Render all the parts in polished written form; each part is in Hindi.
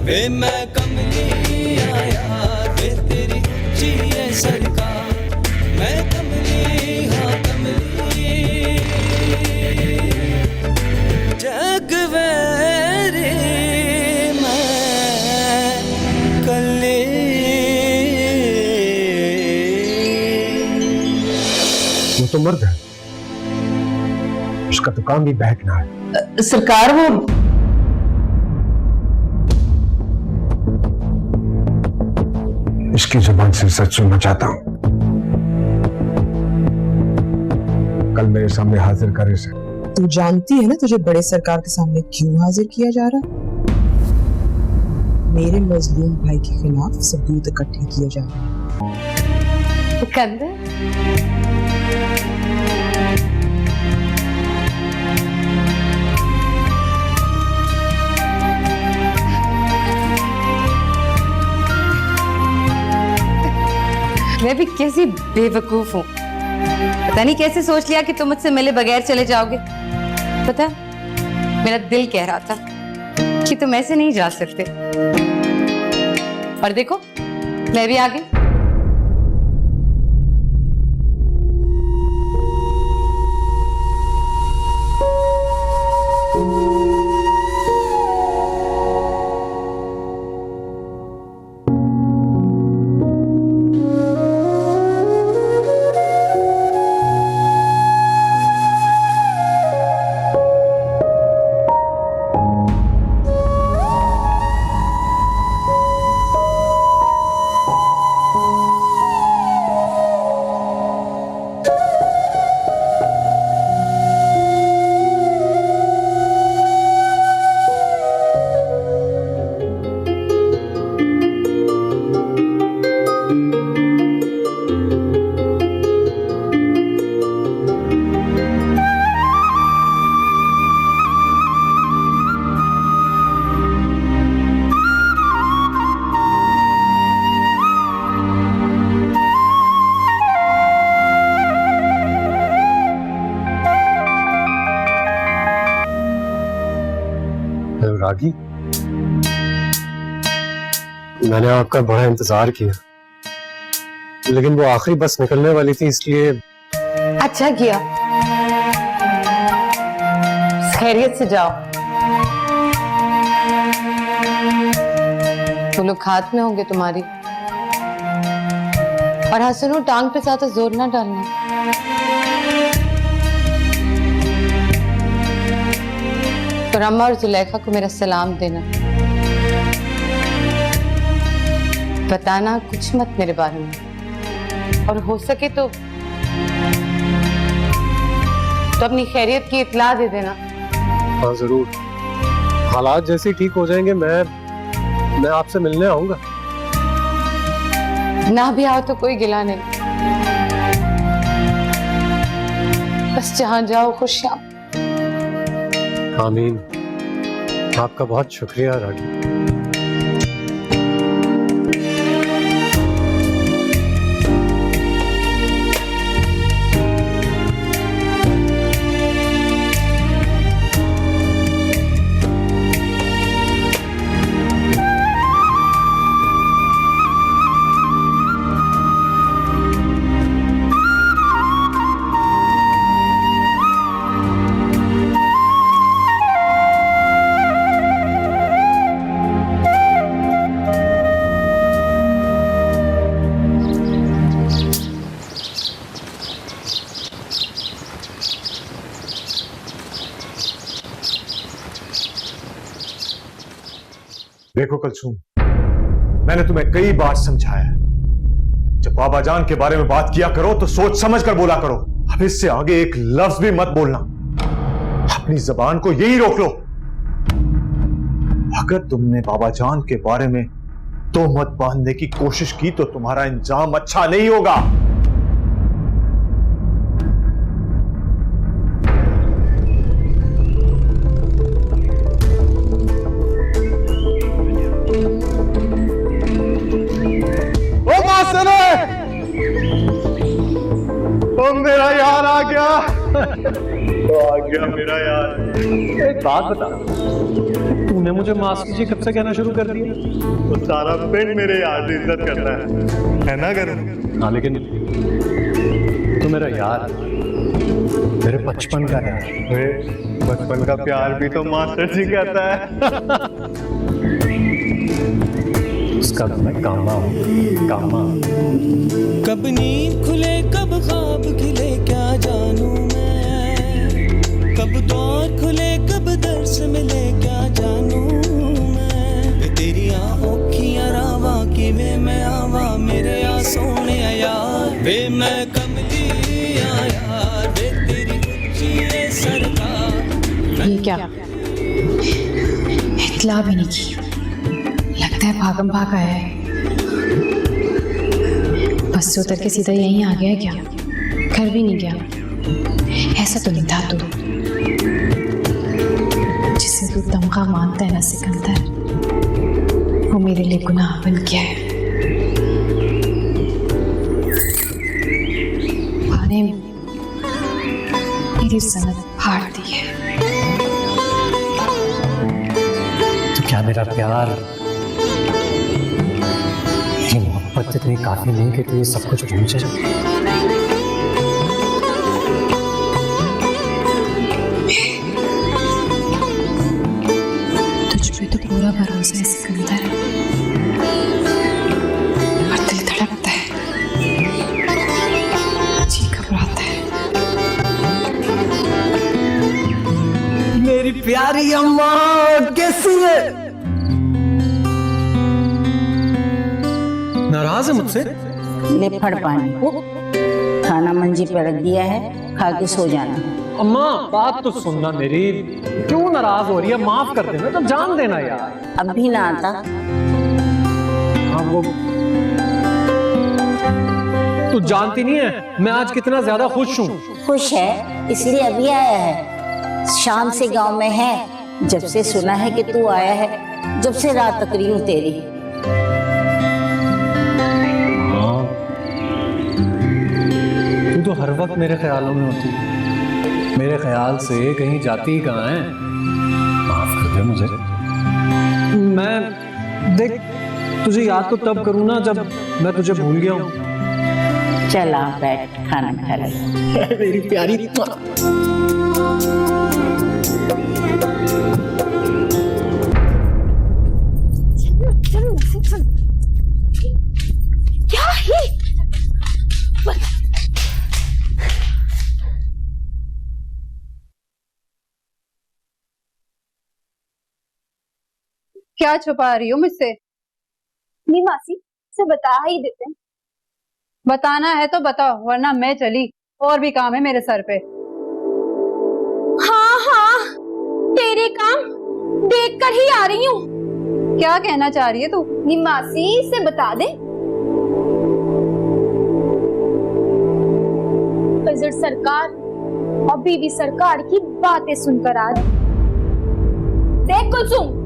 वे मैं कमली आया वे तेरी ऊंची है सरकार, मैं कमली हाँ कमली जग वेरे मैं कली। वो तो मर्द है, उसका तो काम भी बहकना है। सरकार वो इसकी जुबान से सच सुनना चाहता हूं। कल मेरे सामने हाजिर करे इसे। तू जानती है ना तुझे बड़े सरकार के सामने क्यों हाजिर किया जा रहा? मेरे मजलूम भाई के खिलाफ सबूत इकट्ठे किए जा रहे हैं। सिकंदर मैं भी कैसी बेवकूफ हूँ, पता नहीं कैसे सोच लिया कि तुम मुझसे मिले बगैर चले जाओगे। पता है मेरा दिल कह रहा था कि तुम ऐसे नहीं जा सकते, और देखो मैं भी आ गई। रागी, मैंने आपका बड़ा इंतजार किया, लेकिन वो आखिरी बस निकलने वाली थी, इसलिए। अच्छा किया, खैरियत से जाओ। वो लोग हाथ में होंगे तुम्हारी। और हाँ सुनो, टांग पे ज्यादा जोर ना डालना। और अम्मा और जुलेखा को मेरा सलाम देना। बताना कुछ मत मेरे बारे में, और हो सके तो अपनी खैरियत की इत्तला दे देना। हाँ जरूर, हालात जैसे ठीक हो जाएंगे मैं आपसे मिलने आऊंगा। ना भी आओ तो कोई गिला नहीं, बस जहां जाओ खुशियां। आमीन। आपका बहुत शुक्रिया रागी। देखो कुलसूम, मैंने तुम्हें कई बार समझाया है, जब बाबा जान के बारे में बात किया करो तो सोच समझ कर बोला करो। अब इससे आगे एक लफ्ज भी मत बोलना, अपनी जबान को यही रोक लो। अगर तुमने बाबा जान के बारे में तोहमत बांधने की कोशिश की तो तुम्हारा अंजाम अच्छा नहीं होगा। मेरा यार आ गया। तो आ गया मेरा यार। एक बात बता, तूने मुझे माफ कीजिए कब से कहना शुरू कर दिया? तो सारा पिंड मेरे यार की इज्जत करता है ना करूं? हाँ लेकिन तू मेरा यार, मेरे बचपन का यार। वे बचपन का प्यार भी तो मास्टर जी कहता है। उसका तो मैं कामा हूँ, कामा। कब नींद खुले कब ख्वाब खिले क्या जानूं मैं, कब दौर खुले कब दर्स मिले क्या जानूं मैं। तेरी आँखियां रावा कि वे मैं आवा मेरे आ सोने यार, वे मैं कमली यार, वे तेरी ऊंची है सरकार। ये क्या इतला भी नहीं की, लगता है भागम भाग आया है। बस से उतर के सीधा यहीं आ गया है क्या? घर भी नहीं गया? ऐसा तो नहीं था तू, जिसे तू तमगा मानता है ना सिकंदर, वो मेरे लिए गुनाह बन गया है। भाने मेरी सनत फाड़ दी है। तो क्या मेरा प्यार, मेरी मोहब्बत इतनी काफी नहीं कि तू ये सब कुछ भूल जाए? तुझ पे तो पूरा भरोसा है सिकंदर, और दिल धड़कता है, जी घबराता है। मेरी प्यारी अम्मा कैसी है? नाराज है मुझसे? ले फड़ पानी, खाना मंजी पे रख दिया है, खा के सो जाना। अम्मा बात तो सुनना मेरी, क्यों नाराज हो रही है? माफ कर देना, तो जान देना यार। अब भी ना आता? हाँ वो तू जानती नहीं है मैं आज कितना ज्यादा खुश हूँ। खुश है इसलिए अभी आया है, शाम से गांव में है, जब से सुना है कि तू आया है, जब से रात तक रही हूँ तेरी। हाँ तू तो हर वक्त मेरे ख्यालों में होती है, मेरे ख्याल से कहीं जाती ही कहाँ है। माफ कर दे मुझे। मैं देख तुझे याद तो तब करूँ ना जब मैं तुझे भूल गया हूँ। चल आ बैठ, खाना खा ले। मेरी प्यारी। क्या ही क्या छुपा रही हो मुझसे? नहीं मासी से बता ही देते हैं। बताना है तो बताओ, वरना मैं चली, और भी काम है मेरे सर पे। हाँ हाँ तेरे काम देख कर ही आ रही हूँ। क्या कहना चाह रही है तू? नहीं मासी से बता दे। खजर सरकार और बीबी सरकार की बातें सुनकर आ रही। देख कुलसुम,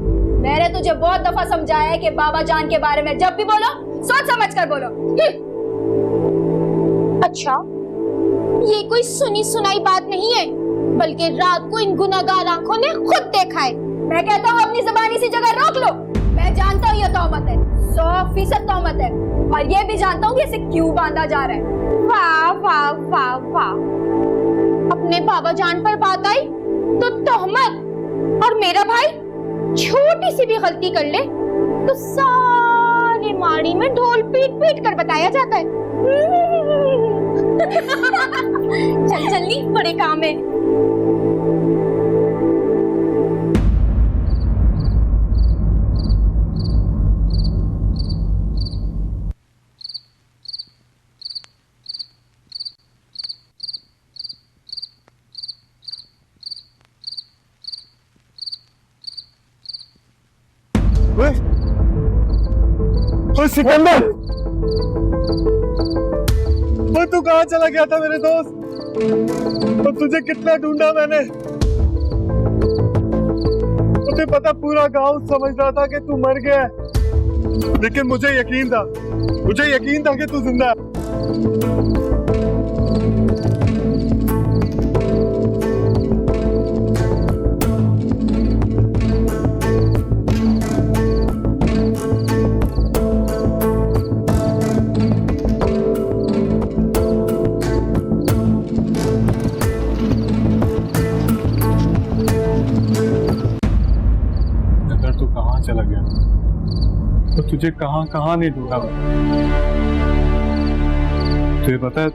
मैंने तुझे बहुत दफा समझाया है कि बाबा जान के बारे में जब भी बोलो सोच समझ कर बोलो। अच्छा ये कोई सुनी सुनाई बात नहीं है, बल्कि रात को इन गुनाहगार आंखों ने खुद देखा है। मैं कहता हूँ अपनी ज़बान इसी जगह रोक लो। मैं जानता हूँ ये तोहमत है, 100% तोहमत है, और ये भी जानता हूँ कि इसे क्यों बांधा जा रहा है। वाह वाह वाह वाह, अपने बाबा जान पर बात आई तो तोहमत, और मेरा भाई छोटी सी भी गलती कर ले तो सारी माड़ी में ढोल पीट पीट कर बताया जाता है। चल चल नी, बड़े काम है। सिकंदर, वो तू कहाँ चला गया था मेरे दोस्त? और तुझे कितना ढूंढा मैंने। मुझे पता पूरा गांव समझ रहा था कि तू मर गया है, लेकिन मुझे यकीन था कि तू जिंदा है। चला गया तो तुझे कहां कहां नहीं ढूंढा मैं। तुझे पता है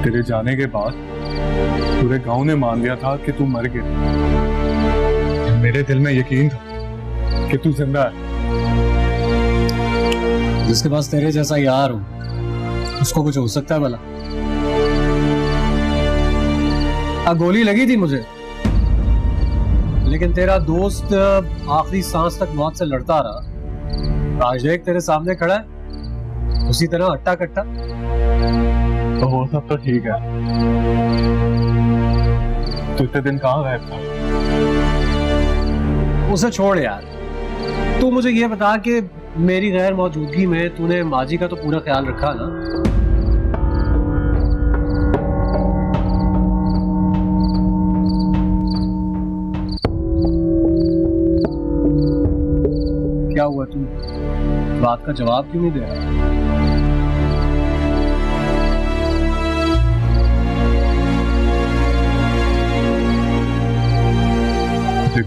तेरे जाने के बाद पूरे गांव ने मान लिया था कि तू मर गया। मेरे दिल में यकीन था कि तू जिंदा है। जिसके पास तेरे जैसा यार हो उसको कुछ हो सकता है भला? गोली लगी थी मुझे, लेकिन तेरा दोस्त आखिरी सांस तक मौत से लड़ता रहा। आज देख तेरे सामने खड़ा है उसी तरह अट्टा कट्टा। तो वो सब तो ठीक है, तो इतने दिन कहाँ गायब था? उसे छोड़ यार, तू मुझे ये बता कि मेरी गैर मौजूदगी में तूने माजी का तो पूरा ख्याल रखा ना? क्या हुआ, तू बात का जवाब क्यों नहीं दे रहा?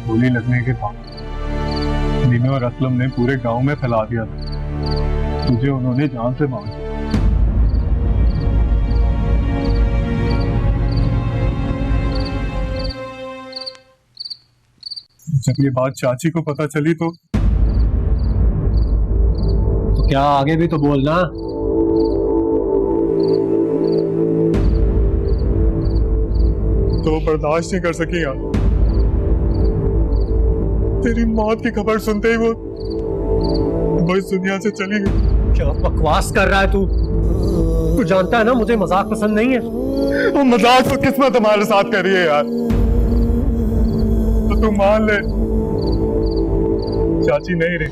गोली लगने के बाद मीनू और असलम ने पूरे गांव में फैला दिया था तुझे उन्होंने जान से मार दिया। जब ये बात चाची को पता चली तो क्या आगे भी तो बोलना। तो बर्दाश्त नहीं कर सकी यार। तेरी मौत की खबर सुनते ही वो इस दुनिया से चली गई। क्या बकवास कर रहा है तू? तू जानता है ना मुझे मजाक पसंद नहीं है। वो मजाक तो किस्मत हमारे साथ कर रही है यार। तो तू मान ले चाची नहीं रही।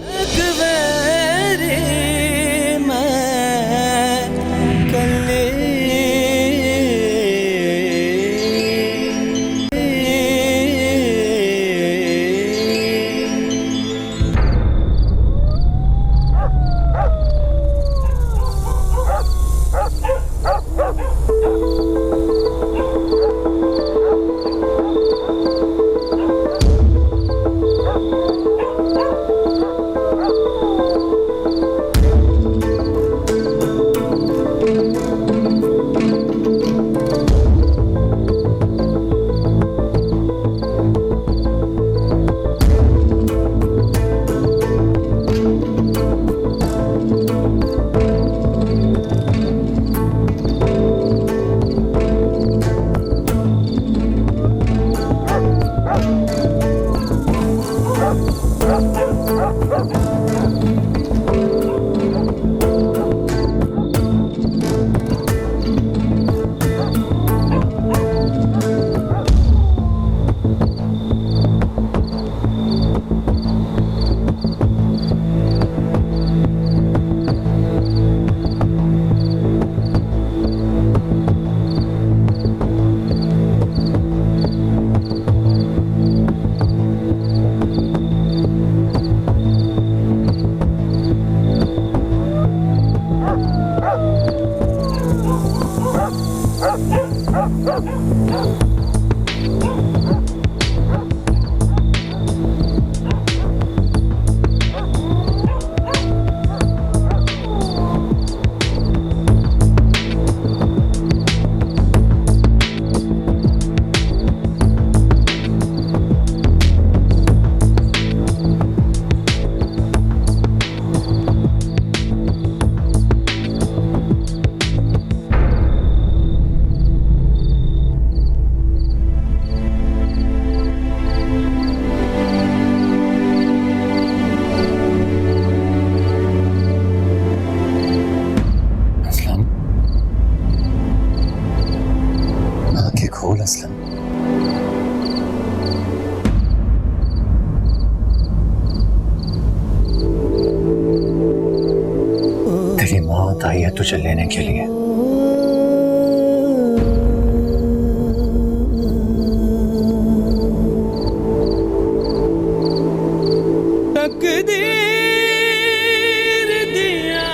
तेरी मौत आई है तुझे लेने के लिए।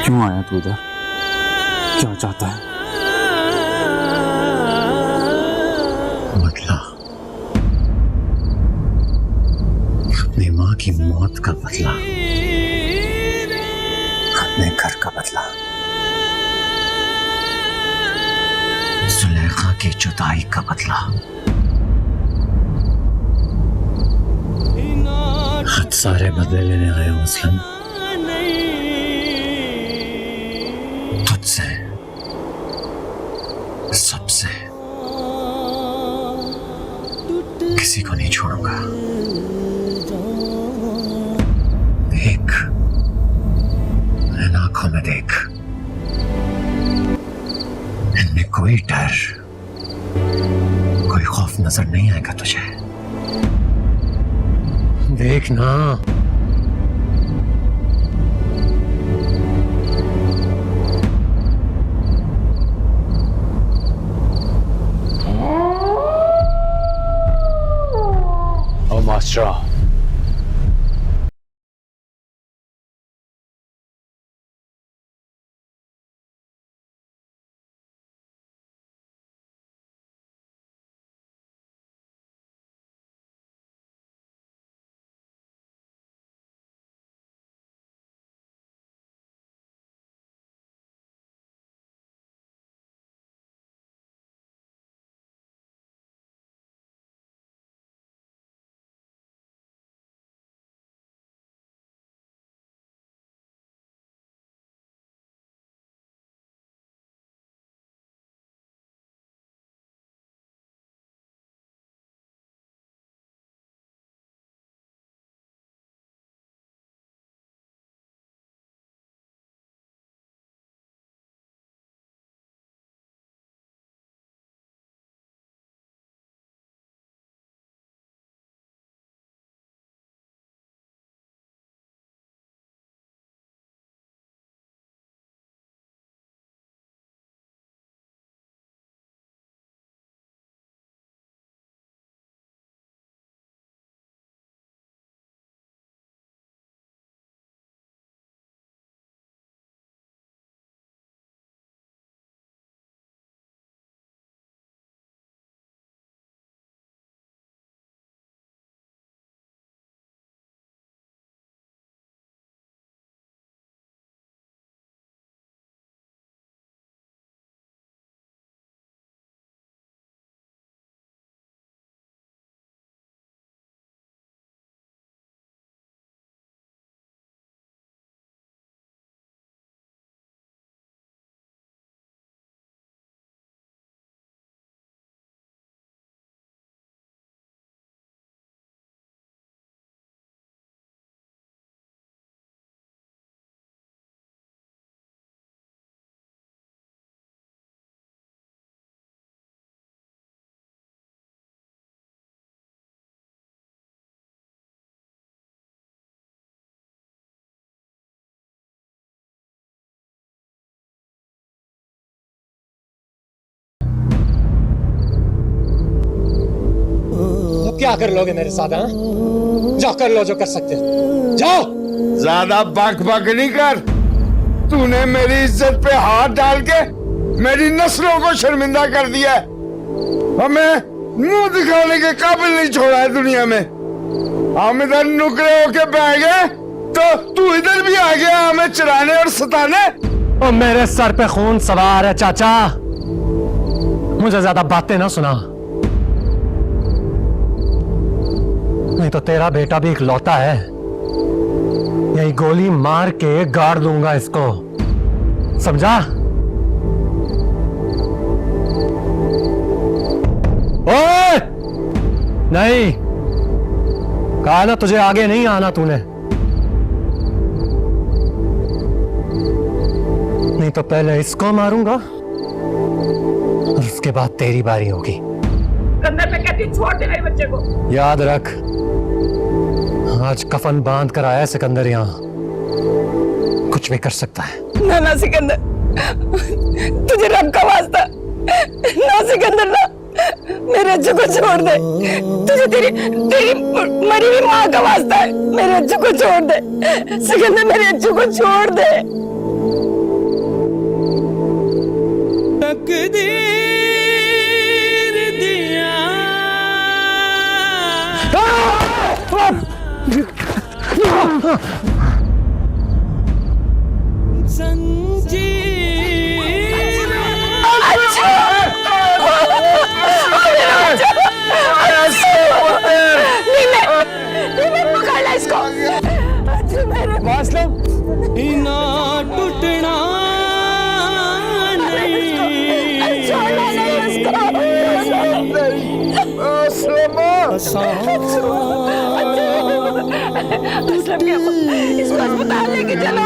क्यों आया तू इधर? क्या चाहता है? बदला। अपनी माँ की मौत का बदला, अपने घर का बदला, जुलेखा की जुदाई का बदला, हद सारे बदले लेने आए हो असलम। तुझसे, सबसे, किसी को नहीं छोड़ूंगा। देख, इन आंखों में देख, इनमें कोई डर, कोई खौफ नजर नहीं आएगा तुझे। देख ना, ओ मास्टर, क्या कर लोगे मेरे साथ? हाँ, जाओ कर लो जो कर सकते हो, जाओ। ज्यादा बक बक नहीं कर। तूने मेरी इज्जत पे हाथ डाल के मेरी नस्लों को शर्मिंदा कर दिया है। हमें मुंह दिखाने के काबिल नहीं छोड़ा है दुनिया में। हम इधर नुकरे होके बह गए तो तू इधर भी आ गया हमें चराने और सताने। और मेरे सर पे खून सवार है चाचा, मुझे ज्यादा बातें ना सुना, नहीं तो तेरा बेटा भी एक लौता है, यही गोली मार के गाड़ दूंगा इसको, समझा? ओए! नहीं, कहा ना तुझे आगे नहीं आना तूने, नहीं तो पहले इसको मारूंगा और उसके बाद तेरी बारी होगी। कंधे पे कहती छोड़ दे मेरे बच्चे को। याद रख, आज कफन बांध कर आया सिकंदर, यहाँ कुछ भी कर सकता है। ना ना सिकंदर, तुझे रब का वास्ता, ना सिकंदर ना, मेरे अज्जू को छोड़ दे। तुझे तेरी मरी हुई माँ का वास्ता है, मेरे अज्जू को छोड़ दे सिकंदर, मेरे अज्जू को छोड़ दे। तकदीर दिया पकड़ना इसको। ना टूटना इसको अस्पताल लेके चलो।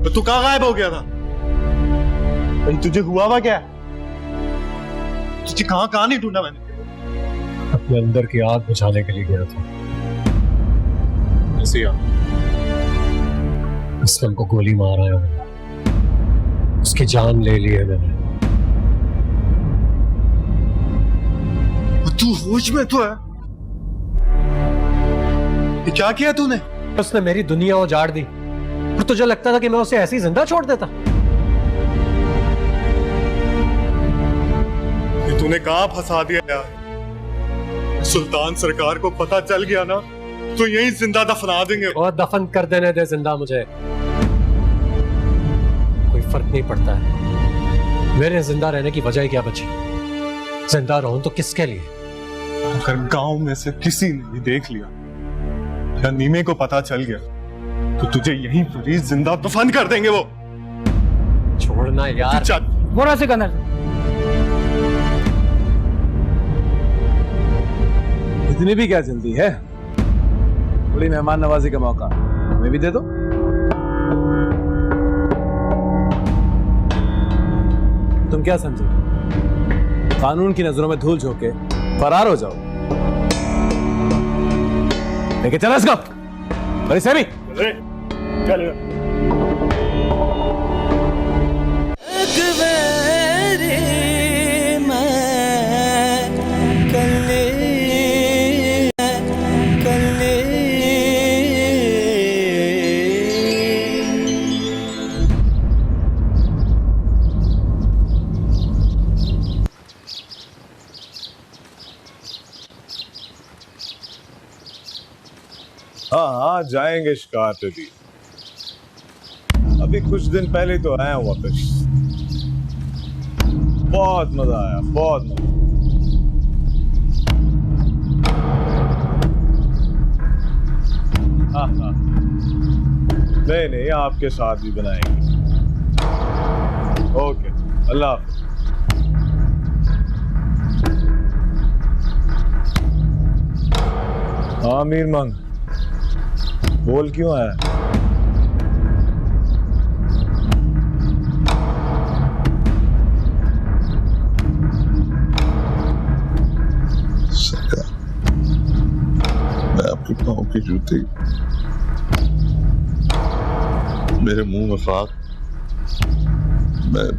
तो तू कहाँ गायब हो गया था? भाई तुझे हुआ वा क्या? तुझे कहाँ कहाँ नहीं ढूंढा मैंने? अपने अंदर की आग बुझाने के लिए गया था। ऐसे यार असलम को गोली मारा है मैंने, उसकी जान ले ली है मैंने। तू होश में तो है? ये क्या किया तूने? उसने मेरी दुनिया उजाड़ दी और तुझे लगता था कि मैं उसे ऐसे ही जिंदा छोड़ देता? ये तूने कहाँ फंसा दिया यार? सुल्तान सरकार को पता चल गया ना तो यही जिंदा दफना देंगे। और दफन कर देने दे जिंदा, मुझे कोई फर्क नहीं पड़ता है। मेरे जिंदा रहने की वजह क्या बची? जिंदा रहूं तो किसके लिए? अगर गांव में से किसी ने भी देख लिया या नीमे को पता चल गया तो तुझे यहीं पर ही जिंदा दफन कर देंगे वो। छोड़ना यार। चल बोरा सिकंदर, इतनी भी क्या जल्दी है? थोड़ी मेहमान नवाजी का मौका हमें भी दे दो। तुम क्या समझे? कानून की नजरों में धूल झोंके फरार हो जाओ? लेके चला इसको और इसे भी। हाँ जाएंगे शिकार पे भी। अभी कुछ दिन पहले तो आया हूँ वापस। बहुत मजा आया, बहुत मजा। हाँ हाँ नहीं नहीं आपके साथ भी बनाएंगे। ओके अल्लाह हाफ़िज़। हाँ मीर मंग बोल क्यों आया? सरकार, मैं आपके पाँव की जूती, मेरे मुंह में खाक, मैं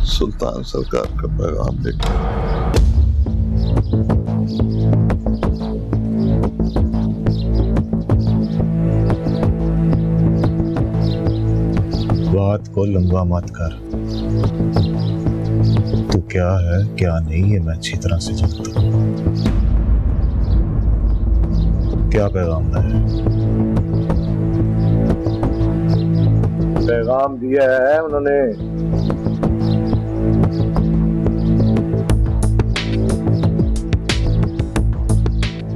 सुल्तान सरकार का पैगाम लेकर बात को लंबा मत कर। तू क्या है क्या नहीं है मैं अच्छी तरह से जानता हूं। क्या पैगाम है? पैगाम दिया है उन्होंने।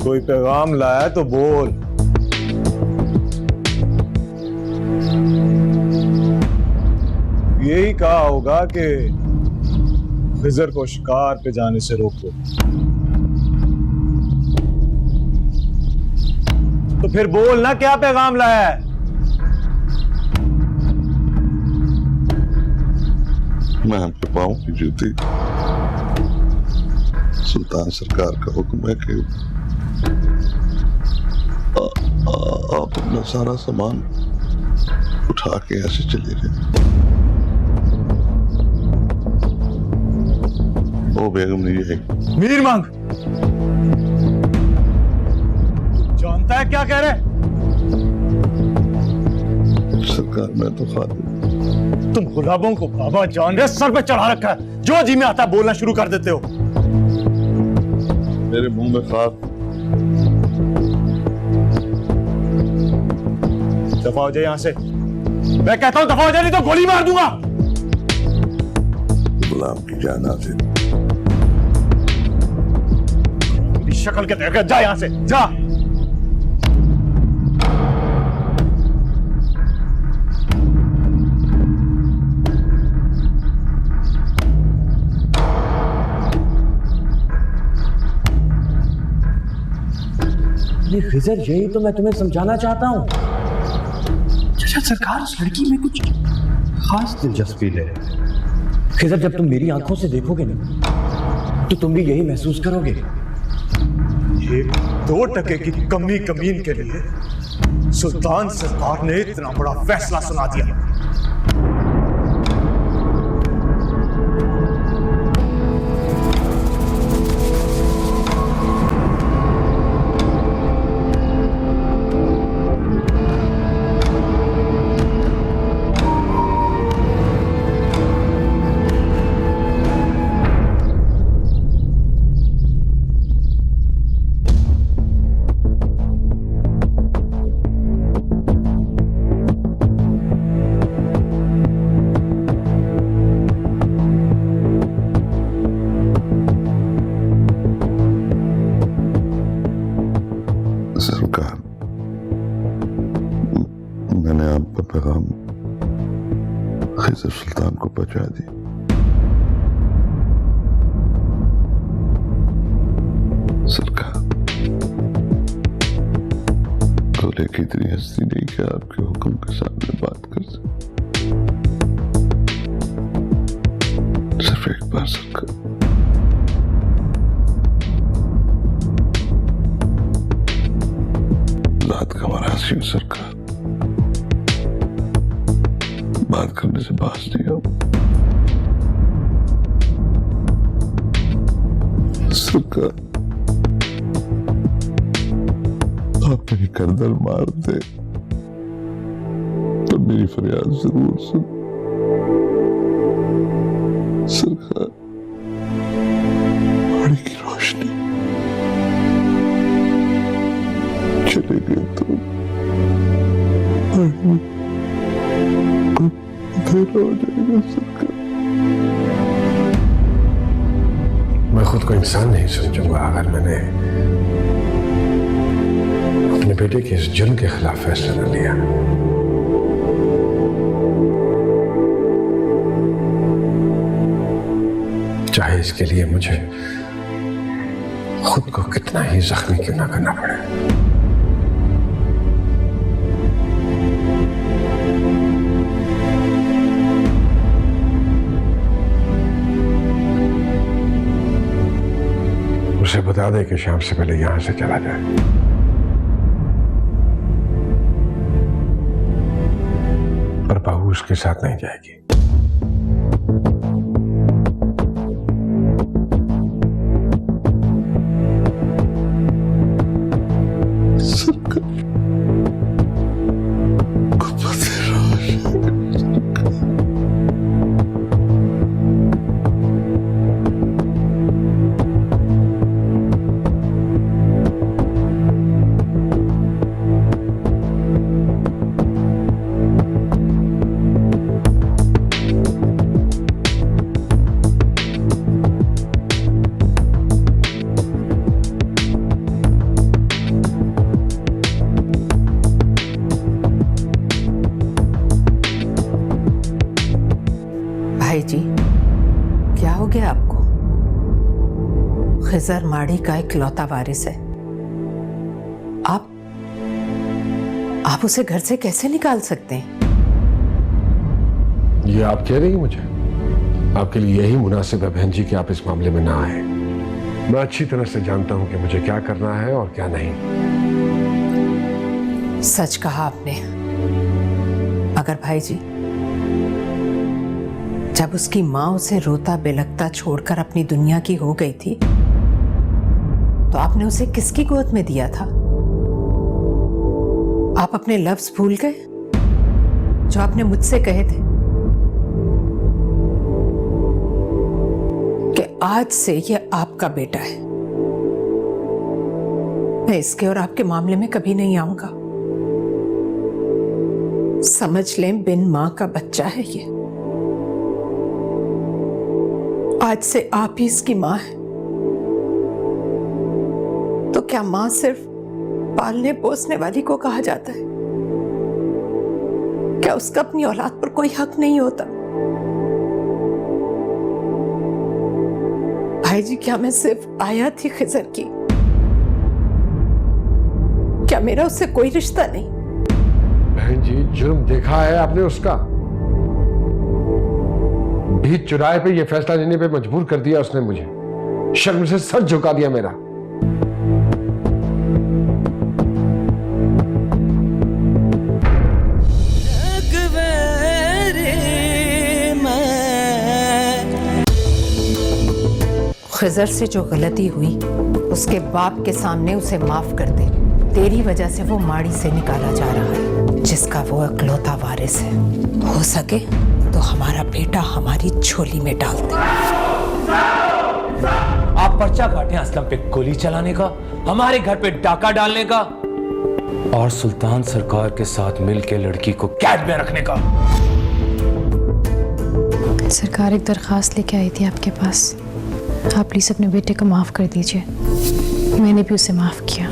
कोई पैगाम लाया तो बोल। यही कहा होगा कि खिजर को शिकार पे जाने से रोको। तो फिर बोल ना क्या पैगाम लाया है? मैं आपके पाँव की जूती, सुल्तान सरकार का हुक्म है कि आप अपना सारा सामान उठा के ऐसे चले गए। वो बेगम नहीं है। मीर मंग जानता है क्या कह रहे? सरकार मैं तो खातिर तुम गुलाबों को बाबा जान ने सर पे चढ़ा रखा है, जो जी में आता बोलना शुरू कर देते हो। मेरे मुंह में खाक। दफा हो जाए यहां से, मैं कहता हूं दफा हो जाए, नहीं तो गोली मार दूंगा। गुलाम की जान हाजिर। मेरी शक्ल के देख जा यहां से, जा। खिजर, यही तो मैं तुम्हें समझाना चाहता हूँ। चाचा सरकार उस लड़की में कुछ खास दिलचस्पी ले। खिजर, जब तुम मेरी आंखों से देखोगे ना तो तुम भी यही महसूस करोगे। ये 2% की कमी कमीन के लिए सुल्तान सरकार ने इतना बड़ा फैसला सुना दिया। सरकार, मैंने आपका पैगाम खिजर सुल्तान को पहुंचा दी। सरकार, गोले की इतनी हस्ती नहीं कि आपके हुक्म के सामने बात कर सके। सिर्फ एक बार सरकार, रात का मरासी सरकार, बात करने से बाज नहीं आओ। सरकार, आप मेरी गर्दन मार दे तो मेरी फरियाद जरूर सुन। सरकार, बाड़ी की रोशनी चले गए तो अंधेरा हो जाएगा। सरकार, मैं खुद को इंसान नहीं समझूंगा अगर मैंने अपने बेटे के इस जुर्म के खिलाफ फैसला न लिया। चाहे इसके लिए मुझे खुद को कितना ही जख्मी क्यों ना करना पड़े। उसे बता दे कि शाम से पहले यहां से चला जाए। पर बहू उसके साथ नहीं जाएगी। जी, क्या हो गया आपको? खिजर माड़ी का इकलौता वारिस है। आप उसे घर से कैसे निकाल सकते हैं? ये आप कह रही हैं मुझे? आपके लिए यही मुनासिब है बहन जी कि आप इस मामले में ना आए। मैं अच्छी तरह से जानता हूं कि मुझे क्या करना है और क्या नहीं। सच कहा आपने। मगर भाई जी, जब उसकी माँ उसे रोता बेलकता छोड़कर अपनी दुनिया की हो गई थी तो आपने उसे किसकी गोद में दिया था? आप अपने लफ्ज भूल गए जो आपने मुझसे कहे थे? आज से ये आपका बेटा है। मैं इसके और आपके मामले में कभी नहीं आऊंगा। समझ लें, बिन मां का बच्चा है ये। आज से आप ही इसकी मां है। तो क्या मां सिर्फ पालने पोसने वाली को कहा जाता है? क्या उसका अपनी औलाद पर कोई हक नहीं होता? भाई जी, क्या मैं सिर्फ आया थी खिजर की? क्या मेरा उससे कोई रिश्ता नहीं? बहन जी, जुर्म देखा है आपने उसका। बीच चौराहे पे ये फैसला लेने पे मजबूर कर दिया उसने मुझे। शर्म से सर झुका दिया मेरा। खिजर से जो गलती हुई उसके बाप के सामने उसे माफ कर दे। तेरी वजह से वो माड़ी से निकाला जा रहा है, जिसका वो इकलौता वारिस है। हो सके तो हमारा बेटा हमारी झोली में डाल दे। आप पर्चा काटे असलम पे गोली चलाने का, हमारे घर पे डाका डालने का और सुल्तान सरकार के साथ मिलकर लड़की को कैद में रखने का। सरकार एक दरखास्त लेके आई थी आपके पास। आप प्लीज अपने बेटे को माफ कर दीजिए। मैंने भी उसे माफ किया।